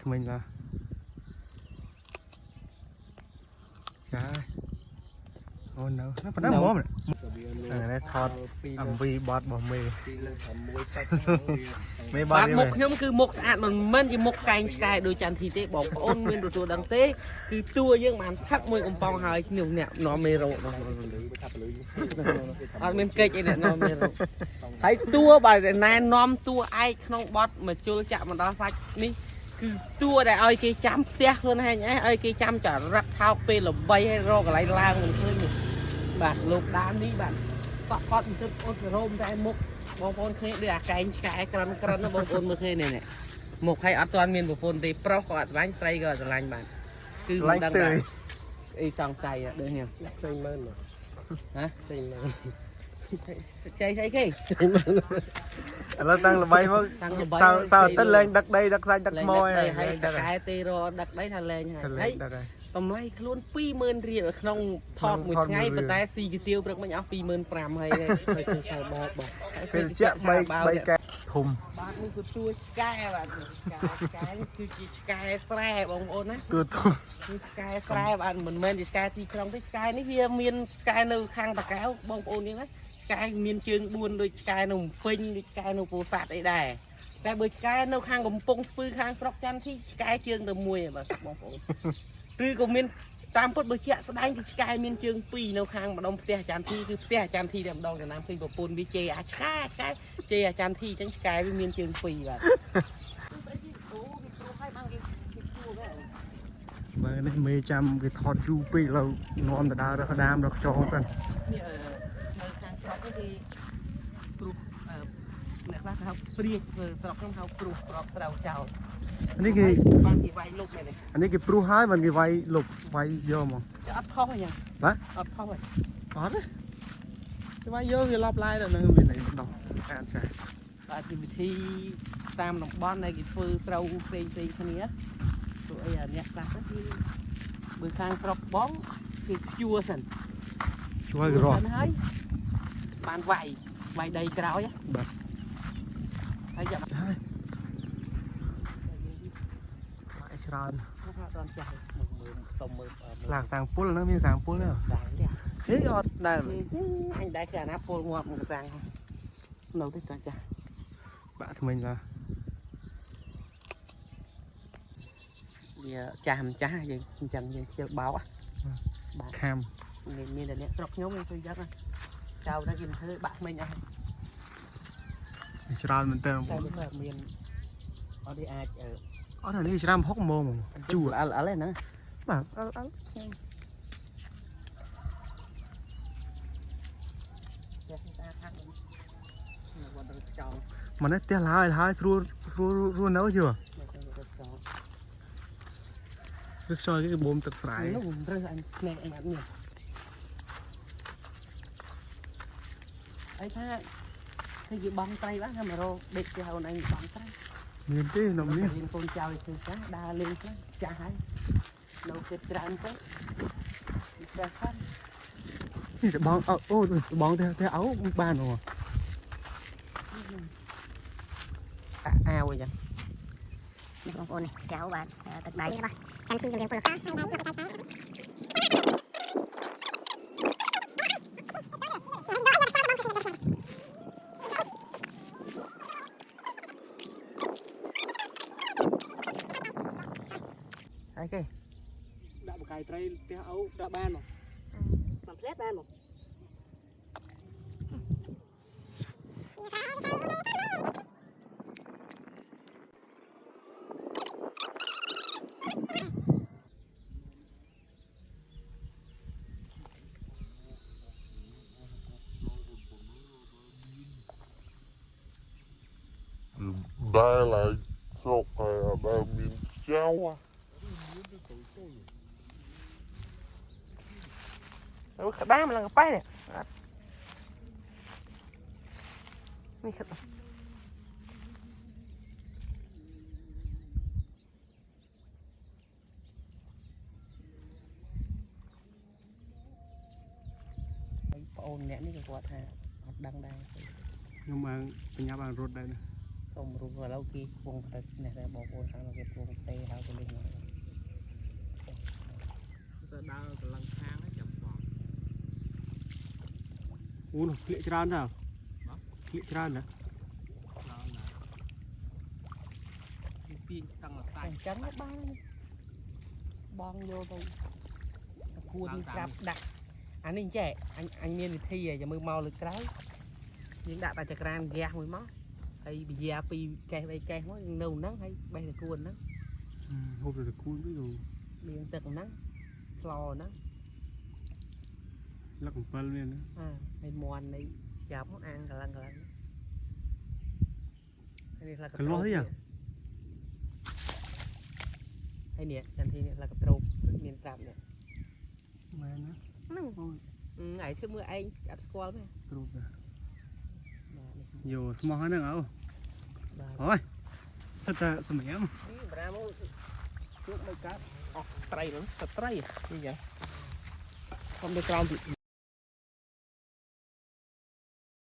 thì mình là trời ơi ôi no nó phải nắm mồm này thọt vi bọt bỏ mì mì bọt một nhóm cứ một sạch mình chỉ một cành cài đôi chân thì tế bọc ôn miên đồ đằng tế cứ tua nhưng mà thắt môi cùng phong hơi nhiều nẹo nó mê rộ nó mình cây này nó mê rộ thấy tua bài này nom tua ai không bọt mà chưa chạm mà đó phải ní cứ tua để ơi cái chăm tét luôn hay nhá ơi cái chăm chở rắc thao pê là bay hay ro cái lại lang mình thôi bạn lục đám đi bạn con mình ôn rôm ra một bông phôn khế đưa cái cran nó bông phôn mới khế này nè một hay ở toàn miền bông phôn thì pro quạt bánh say gờ rồi lành bạn cứ đang đợi y sòng say được nhỉ chơi mơn hả chơi mơn chơi thấy cái nó tăng là bay mất sao tất lên đặt đây đặt xanh đặt môi hay cái tiro đặt đấy thằng lên đấy tầm lấy luôn 20,000 រៀល ក្នុងថតមួយថ្ងៃប៉ុន្តែស៊ីជាទៀវព្រឹកមិញអស់ 25,000 ហើយពេលជាក់3កែធំបាទនេះគឺទួឆ្កែបាទឆ្កែនេះគឺជាឆ្កែស្រែបងប្អូនណាទួធំគឺឆ្កែស្រែបាទមិនមែនជាឆ្កែទីក្រុងទេឆ្កែនេះវាមានឆ្កែនៅខាងតាកែវបងប្អូននេះណាឆ្កែមានជើង4ដូចឆ្កែនៅពេញដូចឆ្កែនៅពោធិ៍សាត់អីដែរតែបើឆ្កែនៅខាងកំពង់ស្ពឺខាងស្រុកចន្ទធីឆ្កែជើងតែមួយបាទបងប្អូនឬក៏មានតាមពុតបើជាក់ស្ដែងគឺឆ្កែមានជើង2នៅខាងម្ដុំផ្ទះអាចារ្យធីគឺផ្ទះអាចារ្យធីតែម្ដងចំណាំឃើញប្រពន្ធវាជេរអាឆ្កែជេរអាចារ្យធីអញ្ចឹងឆ្កែវាមានជើង2បាទបើនេះមេចាំគេថតយូរពេកឡើយនាំទៅដើររកដាមរកចងសិននៅខាងស្រុកនេះគេព្រោះអ្នកខ្លះគេហៅព្រាជធ្វើស្រុកហ្នឹងហៅព្រោះស្រុកស្រូវចោលនេះគេបានគេវាយលុកនេះនេះគេព្រោះហើយបានគេវាយលុកវាយយកមកអត់ខុសអញ្ចឹងបាទអត់ខុសទេអត់ទេគេវាយយកគេឡប់ឡាយដល់នឹងមានអីដោះស្អាតចាបាទជាវិធីតាមតំបន់ដែលគេធ្វើស្រូវផ្សេងគ្នាព្រោះអីអាអ្នកខ្លះទៅគឺបើខាងស្រុកបងគេជួសិនជួយរត់ហើយបានវាយដីក្រោយបាទហើយចាប់ហើយច្រើនអត់ចាស់មើលសុំមើលឡាសាំងពុលហ្នឹងមានសាំងពុលទេដែរទេហេអត់ដែរអញដែរគឺអាណាពុលងាប់មកសាំងនៅទេតាចាស់បាក់ថ្មិញឡាវាចាស់មិនចាស់យើងអញ្ចឹងយើងជើបោកបាទខាំមានតែអ្នកស្រុកខ្ញុំគេធ្វើយ៉ាងចៅតែគេធ្វើបាក់ថ្មិញអស់ច្រើនមែនតើមានអត់ទេអាចអត់នេះច្រើន60ម៉ោងជួអល់ហ្នឹងបាទមកនេះផ្ទះហើយស្រួលនៅchưa nước sôi cái bồnទឹកស្រែនោះរើសអញភ្នែកអញអត់មានអីថាគឺយបងត្រីបាទថាមករោដេកគេហៅអញបងត្រីមានទេនៅមានកូនចៅធ្វើចាស់ដើរលេងខ្លះចាស់ហើយនៅគិតច្រើនទៅចាស់ហ្នឹងនេះតែបងអូបងទេអោបានហ៎អាវអីចឹងនេះបងប្អូននេះចៅបាទទឹកដៃបាទកាន់ទីជំរាបពលកាហើយដែរទៅចាអីគេដាក់បកាយត្រីផ្ទះអោដាក់បានមកសំផ្លែបានមកได้หลายศพได้มีเจ้าđá mà là cái này này thật ôn nèនេះគាត់ថាអត់ដឹងដែរខ្ញុំបានបញ្ញាបានរត់ដែរ សូមរូបឥឡូវគេកំពុងតែនេះដែរបងប្អូនខាងនោះគេកំពុងតែហៅទៅលេងមកទៅដើរកន្លងខាងចាំបង អូនោះក្លៀកច្រើនដែរក្លៀកច្រើនណា ពីតាំងសាច់ចឹងបានបងយកទៅគួនស្ដាប់ដាក់អានេះចេះអញមានវិធីចាំមើលមកលើក្រោយយើងដាក់តែចក្រានហ្គាសមួយមកហើយវិយាពីកេះ3កេះមកយើងនៅហ្នឹងហើយបេះតែគួនហ្នឹង ហូបទៅគួនទៅ លាងទឹកហ្នឹងស្លហ្នឹង លឹក7មានណា ហើយមន់នេះចាប់មកអាំងកន្លងហើយនេះខ្លះ កលាស់ទេ ហើយនេះចាំទីនេះខ្លះកត្រូបមានត្រាប់នេះ មែនណា ហ្នឹងឯងធ្វើមើលឯងអត់ស្គាល់ទេ គ្រូបាទ បាទនេះ យោស្មោះហ្នឹងអូ បាទ អូយសិតតែសម្រាប់ នេះប្រាមកជួបមិនកើតអស់ត្រីហ្នឹងសត្រីនេះចឹងខ្ញុំទៅក្រោមពី